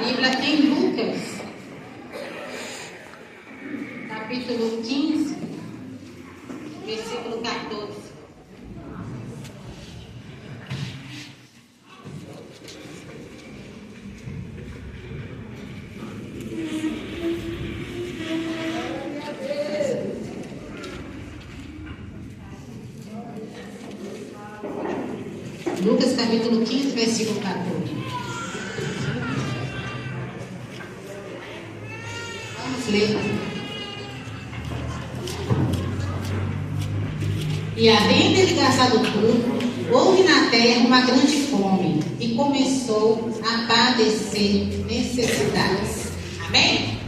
Bíblia em Lucas, capítulo 15, versículo 14. Lucas capítulo 15, versículo 14. Vamos ler. E havendo ele gastado tudo, houve na terra uma grande fome, e começou a padecer necessidades. Amém?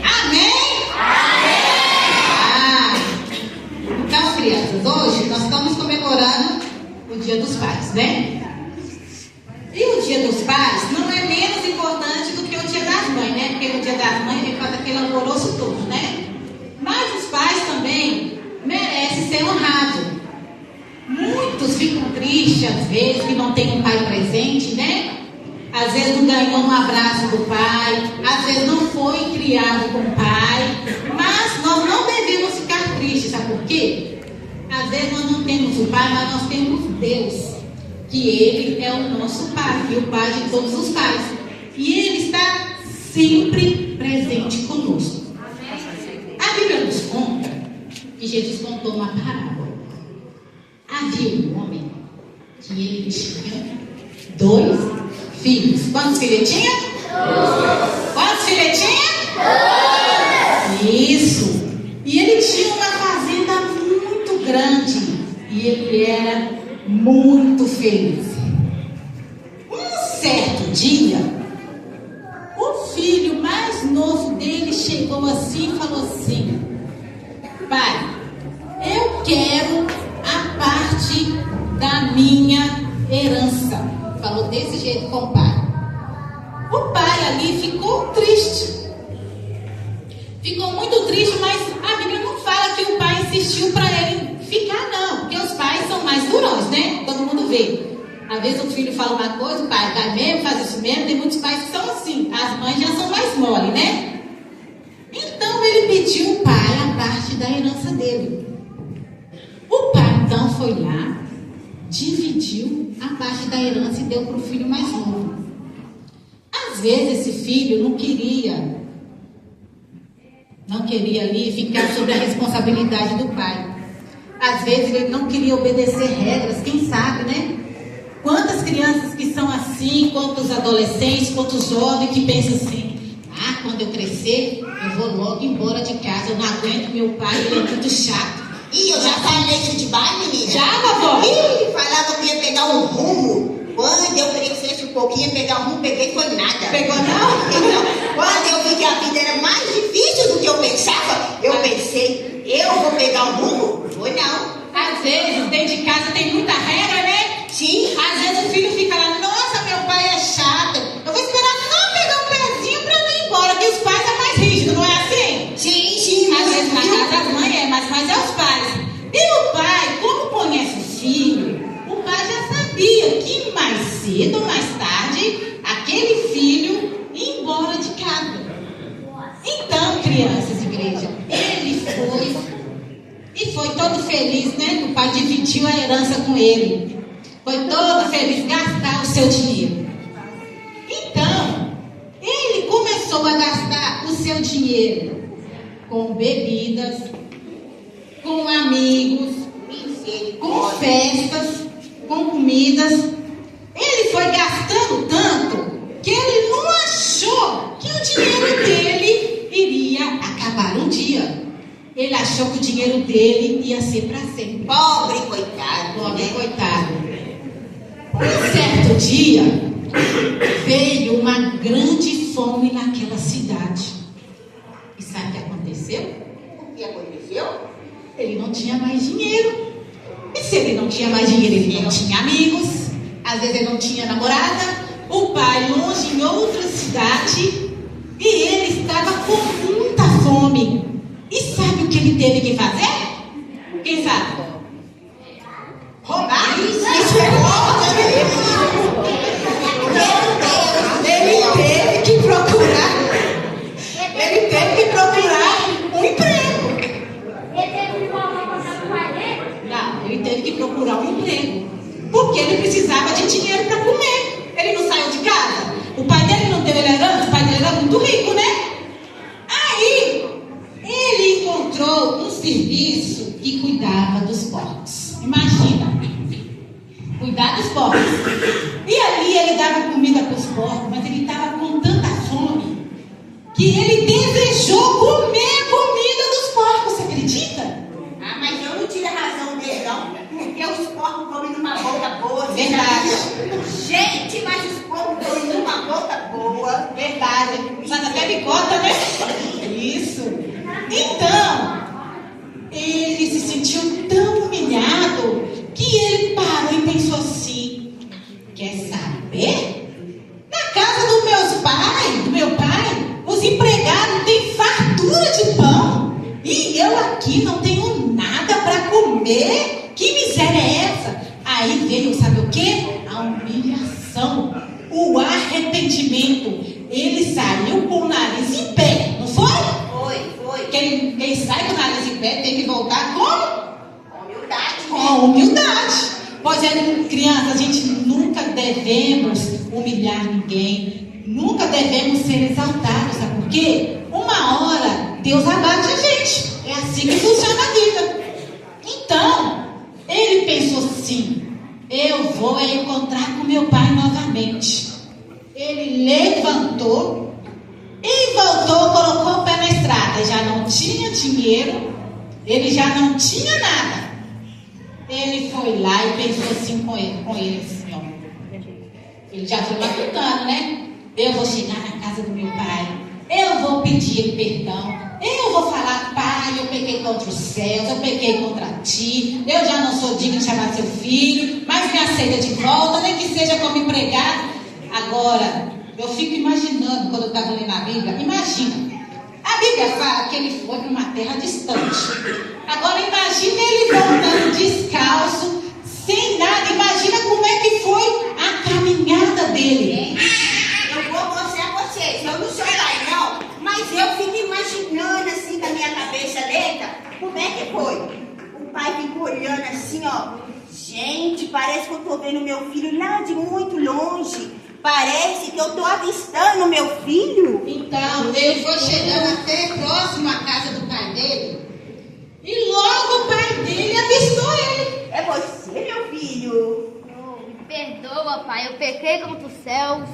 Amém? Então, crianças, hoje nós estamos comemorando o Dia dos Pais, né? E o Dia dos Pais não é menos importante do que o Dia das Mães, né? Porque no Dia das Mães ele faz aquele alvoroço todo, né? Mas os pais também merecem ser honrados. Muitos ficam tristes às vezes que não tem um pai presente, né? Às vezes não ganhou um abraço do pai, às vezes não foi criado com o pai. Mas nós não devemos ficar tristes, sabe por quê? Às vezes nós não temos o pai, mas nós temos Deus, que Ele é o nosso pai, e o pai de todos os pais. E Ele está sempre presente conosco. A Bíblia nos conta que Jesus contou uma parábola. Havia um homem que ele tinha 2 filhos. Quantos filhos ele tinha? 2. Quantos filhos ele tinha? 2. Isso. E ele tinha uma fazenda muito grande. E ele era muito feliz. Um certo dia, o filho mais novo dele chegou assim e falou assim: pai, eu quero a parte da minha herança. Falou desse jeito com o pai. O pai ali ficou triste. Ficou muito triste, mas a Bíblia não fala que o pai insistiu para ele ficar, não. Porque os pais são mais durões, né? Todo mundo vê. Às vezes o filho fala uma coisa, o pai vai mesmo, faz isso mesmo. Tem muitos pais que são assim. As mães já são mais mole, né? Então ele pediu ao pai a parte da herança dele. O pai então foi lá, dividiu a parte da herança e deu para o filho mais novo. Às vezes esse filho não queria ali ficar sob a responsabilidade do pai. Às vezes ele não queria obedecer regras, quem sabe, né? Quantas crianças que são assim, quantos adolescentes, quantos jovens que pensam assim: ah, quando eu crescer, eu vou logo embora de casa, eu não aguento meu pai, ele é muito chato. Ih, eu já falei isso de bairro, menina. Já, vovó? Ih, falava que ia pegar um rumo. Quando eu crescesse um pouquinho, ia pegar um rumo, peguei foi nada. Pegou não? Então, quando eu vi que a vida era mais difícil do que eu pensava, eu pensei, eu vou pegar um rumo? Foi não. Às vezes, dentro de casa tem muita regra, né? Sim. Às vezes o filho fica lá: nossa, meu pai é chato, eu vou esperar só pegar um pezinho pra eu ir embora, que os pais é mais rígido, não é assim? Sim, sim. Às vezes na casa as mães é, mas é os pais. E o pai, como conhece o filho, o pai já sabia que mais cedo ou mais tarde aquele filho ia embora de casa. Então, crianças, igreja, ele foi todo feliz, né? O pai dividiu a herança com ele. Foi todo feliz gastar o seu dinheiro. Então, ele começou a gastar o seu dinheiro com bebidas, com amigos, com festas, com comidas. Ele foi gastando tanto que ele não achou que o dinheiro dele iria acabar um dia. Ele achou que o dinheiro dele ia ser para sempre. Pobre coitado. Pobre coitado. Um certo dia, veio uma grande fome naquela cidade. E sabe o que aconteceu? O que aconteceu? Ele não tinha mais dinheiro. E se ele não tinha mais dinheiro, ele não tinha amigos. Às vezes ele não tinha namorada. O pai longe em outra cidade. E ele estava com muita fome. E sabe o que ele teve que fazer? Quem sabe? Roubar? Isso é roubo. Ele teve boa. Verdade. Faz até bigota, né? Isso. Então, ele se sentiu tão humilhado que ele parou e pensou assim: quer saber? Na casa do meu pai, os empregados têm fartura de pão e eu aqui não tenho nada para comer. Que miséria é essa? Aí veio, sabe o que? A humilhação, o arrependimento. Ele saiu com o nariz em pé, não foi? Foi. Quem sai com o nariz em pé tem que voltar como? Humildade. Com humildade. Pois é, criança, a gente nunca devemos humilhar ninguém. Nunca devemos ser exaltados, sabe por quê? Uma hora Deus abate a gente. É assim que funciona a vida. Então, ele pensou assim: eu vou encontrar com meu pai novamente. Ele levantou e voltou, colocou o pé na estrada. Já não tinha dinheiro, ele já não tinha nada. Ele foi lá e pensou assim com ele assim, ó. Ele já foi matutando, né? Eu vou chegar na casa do meu pai, eu vou pedir ele perdão, eu vou falar: pai, eu pequei contra os céus, eu pequei contra ti, eu já não sou digno de chamar seu filho, mas me aceita de volta, nem que seja como empregado. Agora, eu fico imaginando, quando eu estava lendo a Bíblia, imagina, a Bíblia fala que ele foi para uma terra distante. Agora imagina ele voltando descalço, sem nada. Imagina como é que foi a caminhada dele. Eu vou mostrar a vocês. Eu não sou pai, não, mas eu fico imaginando assim com a minha cabeça lenta como é que foi. O pai ficou olhando assim, ó. Gente, parece que eu tô vendo meu filho lá de muito longe. Parece que eu tô avistando meu filho. Então, ele foi chegando até próximo à casa do pai dele. E logo o pai dele avistou ele. É você, meu filho? Oh, me perdoa, pai. Eu pequei contra os céus.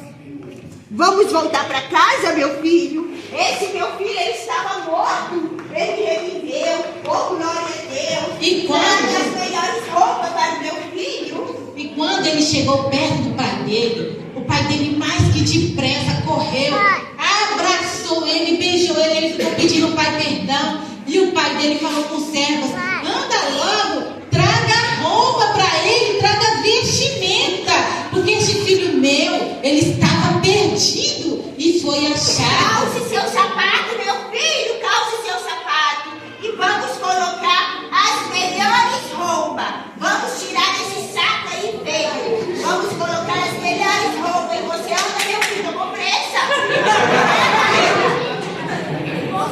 Vamos voltar para casa, meu filho? Esse meu filho, ele estava morto. Ele reviveu. Oh, glória a Deus. E quando? Traga as melhores roupas para o meu filho. E quando ele chegou perto do pai dele, o pai dele mais que depressa correu, abraçou ele, beijou ele, ele ficou pedindo ao pai perdão. E o pai dele falou com os servos: anda logo, traga roupa para ele, traga vestimenta, porque esse filho meu, ele estava perdido e foi achado. Calce seu sapato, meu filho, calce seu sapato. E vamos colocar as melhores roupas. Vamos tirar esse saco aí feio. Vamos colocar as melhores roupas. E você anda, meu filho, eu vou pressa.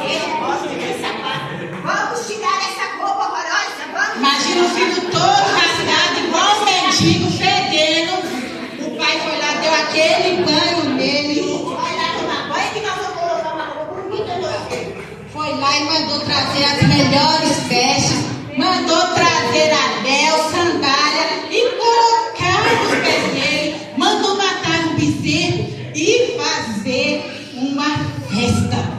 Ele gosta de sapato. Vamos tirar essa roupa horrorosa. Vamos. Imagina o filho todo rasgado, igual um mendigo, fedendo. O pai foi lá, deu aquele banho nele. Vai lá tomar banho que nós vamos colocar uma roupa bonita no você. Foi lá e mandou trazer as melhores vestes, mandou trazer anel, sandália e colocar nos pés dele, mandou matar um bezerro e fazer uma festa.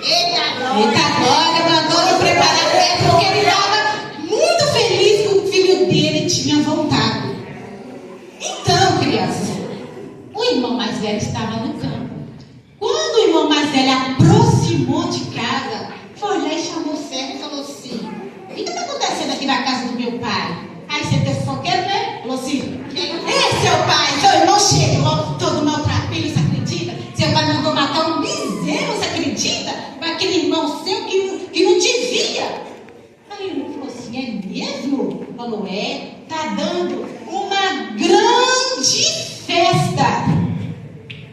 Eita glória, mandou preparar a festa porque ele estava muito feliz que o filho dele tinha voltado. Então, crianças, o irmão mais velho estava no campo. Quando o irmão mais velho aproximou de casa, foi lá e chamou o servo e falou assim: o que está acontecendo aqui na casa do meu pai? Aí você tem fofoqueiro, né? Falou assim: seu pai, seu irmão chegou todo maltrapilho, você acredita? Seu pai mandou matar um bezerro, você acredita? Para aquele irmão seu que não devia. Aí o irmão falou assim: é mesmo? Falou: é, tá dando uma grande festa.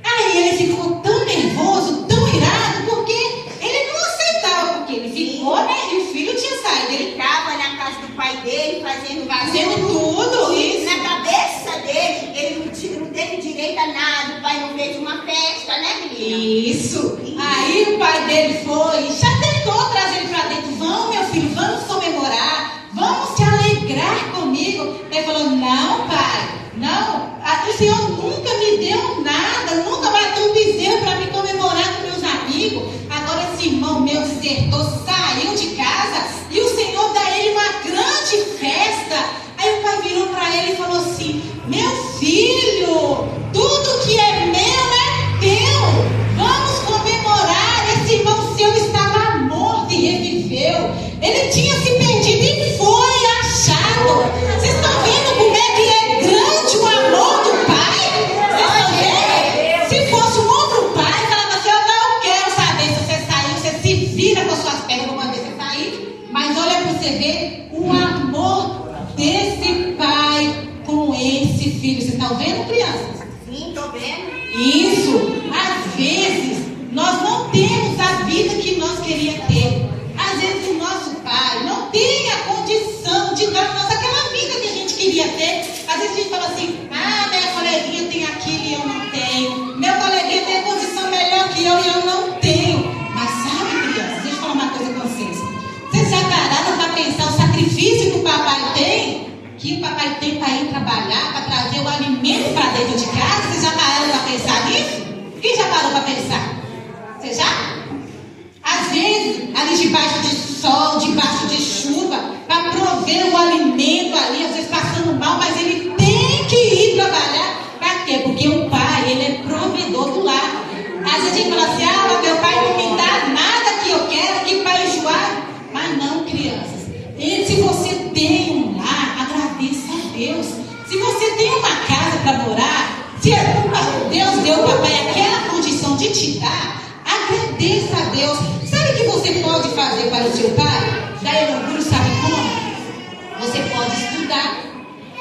Aí ele ficou tão nervoso, tão irado, porque ele não aceitava, porque ele ficou, né? E o filho tinha saído. Ele Estava na casa do pai dele fazendo tudo isso. Na cabeça dele, ele não teve direito a nada. O pai não fez uma festa, né, menina? Isso. Aí o pai dele foi, já tentou trazer ele para dentro. Vamos, meu filho, vamos comemorar, vamos se alegrar comigo. Ele falou: não, pai, não. O Senhor nunca me deu nada, nunca matou um bezerro para me comemorar com meus amigos. Agora esse irmão meu desertou, saiu de casa e o Senhor dá ele uma grande festa. Aí o pai virou para ele e falou assim: meu filho, tudo que é meu é teu. para pensar? Você já? Às vezes, ali debaixo de sol, debaixo de chuva, para prover o alimento ali, às vezes passando mal, mas ele tem que ir trabalhar. Para quê? Porque o pai, ele é provedor do lar. Às vezes a gente fala assim, meu pai não me dá nada que eu quero, que pai enjoar. Mas não, crianças. Se você tem um lar, agradeça a Deus. Se você tem uma casa para morar, se Deus deu ao papai aquela condição de te dar, agradeça a Deus. Sabe o que você pode fazer para o seu pai? Dar ele orgulho, sabe como? Você pode estudar.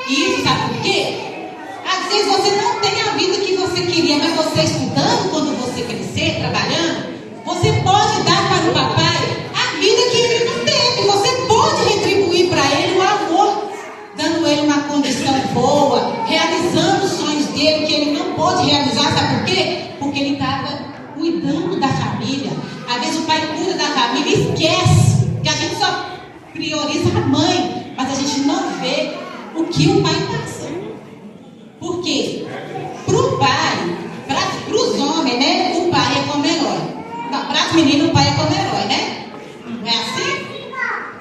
E isso sabe por quê? Às vezes você não tem a vida que você queria, mas você estudando, quando você crescer, trabalhando, você pode dar para o papai a vida que ele não teve. Você pode retribuir para ele o amor, dando ele uma condição boa, realizando os sonhos dele que ele não pôde realizar. Sabe por quê? Porque ele estava cuidando da família. Às vezes o pai cuida da família e esquece que a gente só prioriza a mãe, mas a gente não vê o que o pai passa. Por quê? Para o pai, para os homens, né? O pai é como herói. Não, para as meninas o pai é como herói, né? Não é assim?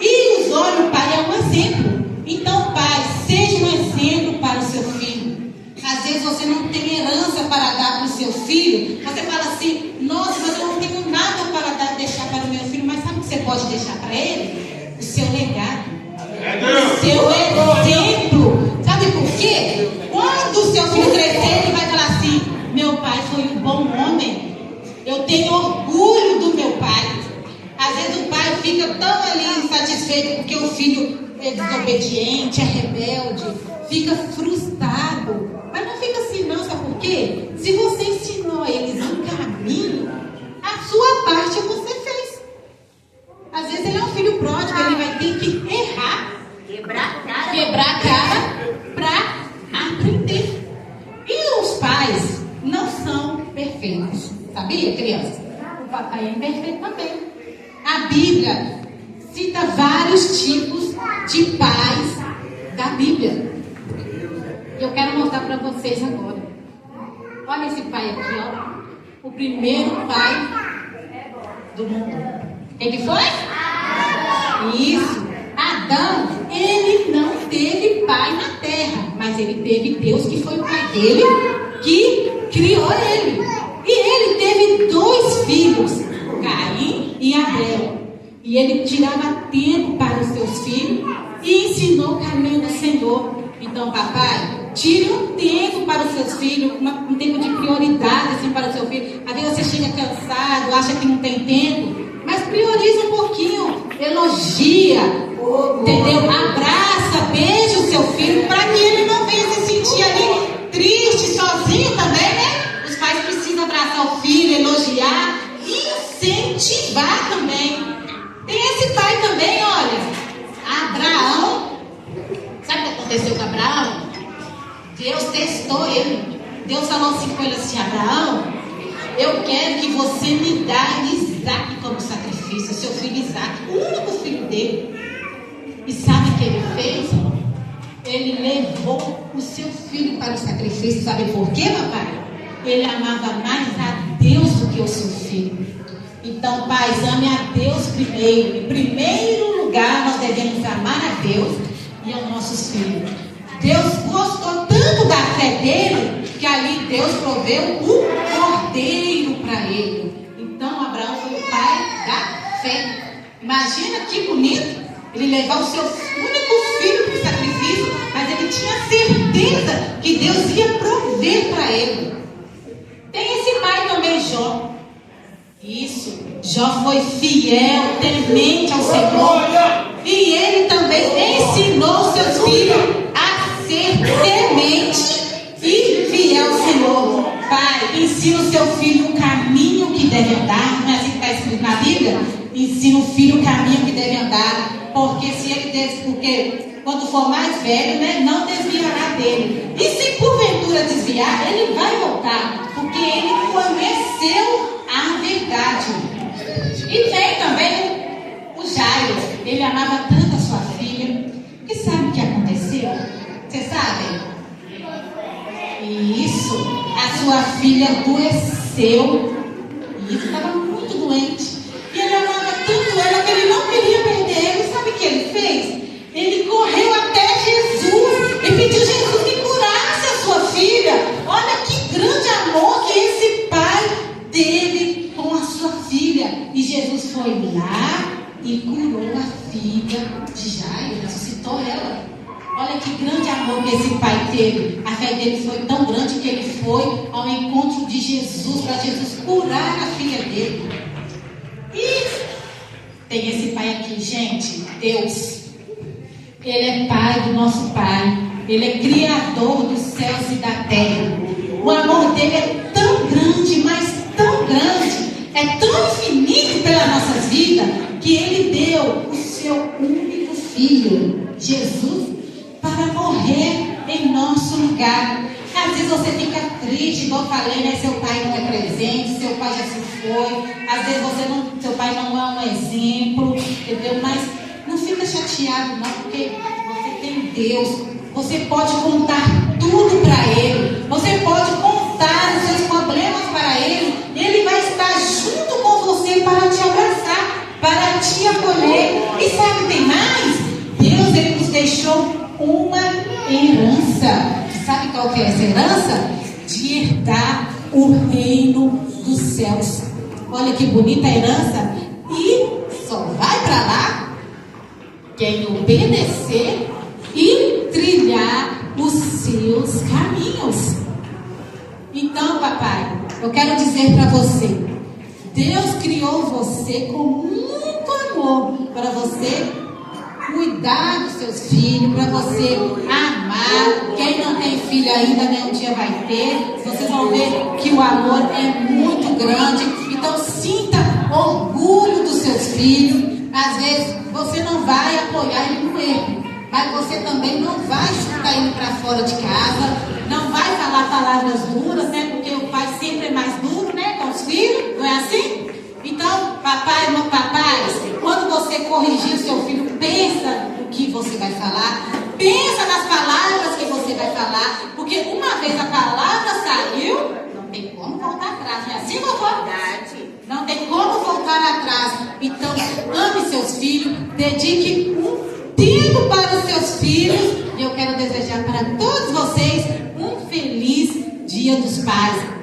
E os homens, o pai é um exemplo. Então, pai, seja um exemplo para o seu filho. Às vezes você não tem herança para dar para o seu filho. Você fala assim, nossa, mas eu não tenho nada para deixar para o meu filho. Mas sabe o que você pode deixar para ele? O seu legado. O seu exemplo. Sabe por quê? Quando o seu filho crescer, ele vai falar assim, meu pai foi um bom homem. Eu tenho orgulho do meu pai. Às vezes o pai fica tão ali insatisfeito porque o filho é desobediente, é rebelde, fica frustrado. Mas não fica assim não, sabe por quê? Se você ensinou eles um caminho, a sua parte você fez. Às vezes ele é um filho pródigo, ele vai ter que errar, quebrar a cara para aprender. E os pais não são perfeitos, sabia, crianças? O papai é imperfeito também. A Bíblia cita vários tipos de pais da Bíblia. Eu quero mostrar para vocês agora. Olha esse pai aqui, ó. O primeiro pai do mundo. Quem que foi? Isso. Adão, ele não teve pai na terra, mas ele teve Deus que foi o pai dele, que criou ele. E ele teve 2 filhos, Caim e Abel. E ele tirava tempo para os seus filhos e ensinou o caminho do Senhor. Então, papai, tire um tempo para os seus filhos, um tempo de prioridade assim, para o seu filho. Às vezes você chega cansado, acha que não tem tempo, mas prioriza um pouquinho, elogia, entendeu? Abraça, beija o seu filho, para que ele não venha se sentir ali triste, sozinho também, né? Os pais precisam abraçar o filho, elogiar e incentivar também. Tem esse pai também, olha, Abraão. Sabe o que aconteceu com Abraão? Deus testou ele. Deus falou assim com ele assim, Abraão, eu quero que você me dê Isaac como sacrifício, seu filho Isaac, o único filho dele. E sabe o que ele fez? Ele levou o seu filho para o sacrifício. Sabe por quê, papai? Ele amava mais a Deus do que o seu filho. Então, pais, ame a Deus primeiro. Em primeiro lugar, nós devemos amar a Deus e aos nossos filhos. Deus gostou tanto da fé dele, que ali Deus proveu um cordeiro para ele. Então, Abraão foi o pai da fé. Imagina que bonito, ele levar o seu único filho para o sacrifício, mas ele tinha certeza que Deus ia prover para ele. Tem esse pai também, Jó. Isso, Jó foi fiel, temente ao Senhor. E ele também ensinou seus filhos a ser temente e fiel ao Senhor. Pai, ensina o seu filho o caminho que deve andar. Não é assim que está escrito na Bíblia? Ensina o filho o caminho que deve andar. Porque quando for mais velho, né, não desviará dele. E se porventura desviar, ele vai voltar. Porque ele conheceu a verdade. E tem também o Jairo. Ele amava tanto a sua filha. E sabe o que aconteceu? Vocês sabem? Isso. A sua filha adoeceu Vinícius estava muito doente. E ele amava tanto ela que ele não queria perder ela. E sabe o que ele fez? Ele correu até Jesus e pediu Jesus que curasse a sua filha. Olha que grande amor que esse pai teve com a sua filha. E Jesus foi lá e curou a filha de Jairo, ressuscitou ela. Olha que grande amor que esse pai teve. A fé dele foi tão grande que ele foi ao encontro de Jesus, para Jesus curar a filha dele. E tem esse pai aqui, gente, Deus. Ele é pai do nosso pai. Ele é criador dos céus e da terra. O amor dele é tão grande, mas tão grande, é tão infinito pela nossa vida, que ele deu o seu único filho, Jesus, para morrer em nosso lugar. Às vezes você fica triste, igual eu falei, né? Seu pai não é presente, seu pai já se foi. Às vezes seu pai não é um exemplo, entendeu? Mas não fica chateado não, porque você tem Deus. Você pode contar tudo para Ele. Você pode contar os seus problemas para Ele. Ele vai estar junto com você para te abraçar, para te acolher. E sabe, tem mais? Deus, Ele nos deixou uma herança. Sabe qual que é essa herança? De herdar o reino dos céus. Olha que bonita a herança. E só vai para lá quem obedecer e trilhar os seus caminhos. Então, papai, eu quero dizer para você, Deus criou você com muito amor para você cuidar dos seus filhos, para você amar. Quem não tem filho ainda, nem um dia vai ter. Vocês vão ver que o amor é muito grande. Então sinta orgulho dos seus filhos. Às vezes você não vai apoiar ele no erro, mas você também não vai chutar ele para fora de casa, não vai falar palavras duras, né? Porque o pai sempre é mais duro, né? Com os filhos, não é assim? Então, papai, meu papai, quando você corrigir o seu filho, pensa no que você vai falar, pensa nas palavras que você vai falar, porque uma vez a palavra saiu, não tem como voltar atrás, não é assim, vovó? Não tem como voltar atrás. Então, ame seus filhos, dedique um tempo para os seus filhos, e eu quero desejar para todos vocês um feliz Dia dos Pais.